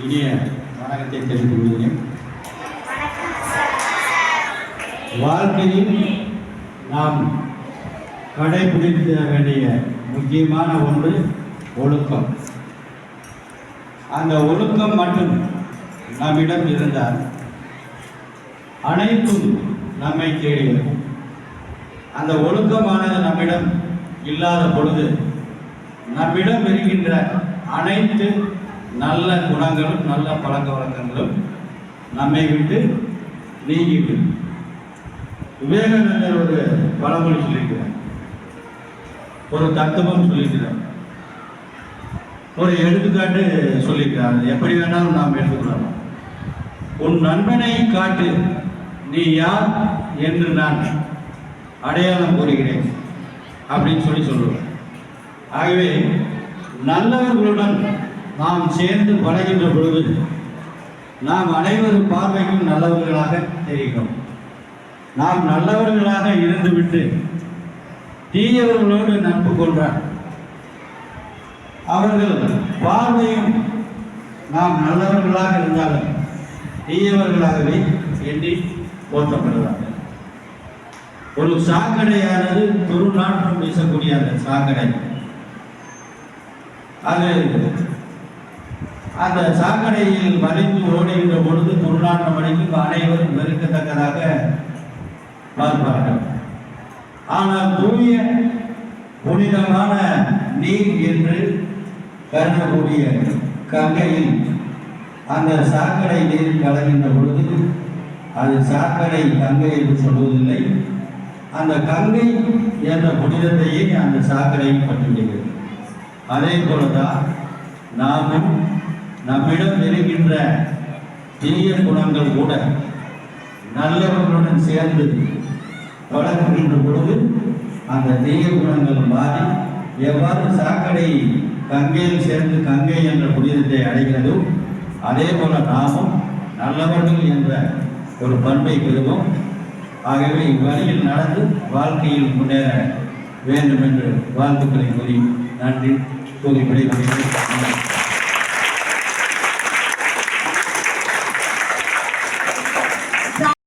இனிய வணக்கத்தை தெரிவித்துக் கொள்கிறேன். வாழ்க்கையில் நாம் கடைபிடிக்க வேண்டிய முக்கியமான ஒன்று ஒழுக்கம். அந்த ஒழுக்கம் மட்டும் நம்மிடம் இருந்தால் அனைத்தும் நம்மை தேடி வரும். அந்த ஒழுக்கமானது நம்மிடம் இல்லாத பொழுது நம்மிடம் இருக்கின்ற அனைத்து நல்ல குணங்களும் நல்ல பழக்க வழக்கங்களும் நம்மை விட்டு நீங்கிவிடும். விவேகானந்தர் ஒரு பழமொழி சொல்லியிருக்கிறார், ஒரு தத்துவம் சொல்லியிருக்கிறார், ஒரு எடுத்துக்காட்டு சொல்லியிருக்கிறார். எப்படி வேணாலும் நாம் எடுத்துக்கொள்ளலாம். உன் நண்பனை காட்டு, நீ யார் என்று நான் அடையாளம் கூறுகிறேன் அப்படின்னு சொல்லுவார். ஆகவே நல்லவர்களுடன் நாம் சேர்ந்து பழகின்ற பொழுது நாம் அனைவரும் பார்வைக்கும் நல்லவர்களாக தெரிகிறோம். நாம் நல்லவர்களாக இருந்துவிட்டு தீயவர்களோடு நட்பு கொண்டார் அவர்கள் பார்வையும் நாம் நல்லவர்களாக இருந்தாலும் தீயவர்களாகவே எண்ணி போற்றப்படுவார்கள். ஒரு சாக்கடையானது துருநாற்றம் வீசக்கூடிய அந்த சாக்கடை, அது அந்த சாக்கடையில் வலிந்து ஓடுகின்ற பொழுது துர்நாற்றம் அடிக்கும், அனைவரும் வெறுக்கத்தக்கதாக பார்ப்பார்கள். ஆனால் தூய புனிதமான நீர் என்று கருதக்கூடிய கங்கையில் அந்த சாக்கடை நீர் கலகின்ற பொழுது அது சாக்கடை கங்கை என்று சொல்வதில்லை, அந்த கங்கை என்ற புனிதத்தையே அந்த சாக்கடையை பற்றிவிடுகிறது. அதே போலதான் நாமும் நம்மிடம் இருக்கின்ற தீய குணங்கள் கூட நல்லவர்களுடன் சேர்ந்து தொடங்குகின்ற பொழுது அந்த தீய குணங்கள் மாறி எவ்வாறு சாக்கடை கங்கையில் சேர்ந்து கங்கை என்ற புனிதத்தை அடைகிறதோ அதே போல நாமும் நல்லவர்கள் என்ற ஒரு பண்பை பெறுவோம். ஆகவே இவ்வழியில் நடந்து வாழ்க்கையில் முன்னேற வேண்டும் என்று வாழ்த்துக்களை கூறி நன்றி கூறி விடைபெறுகிறேன்.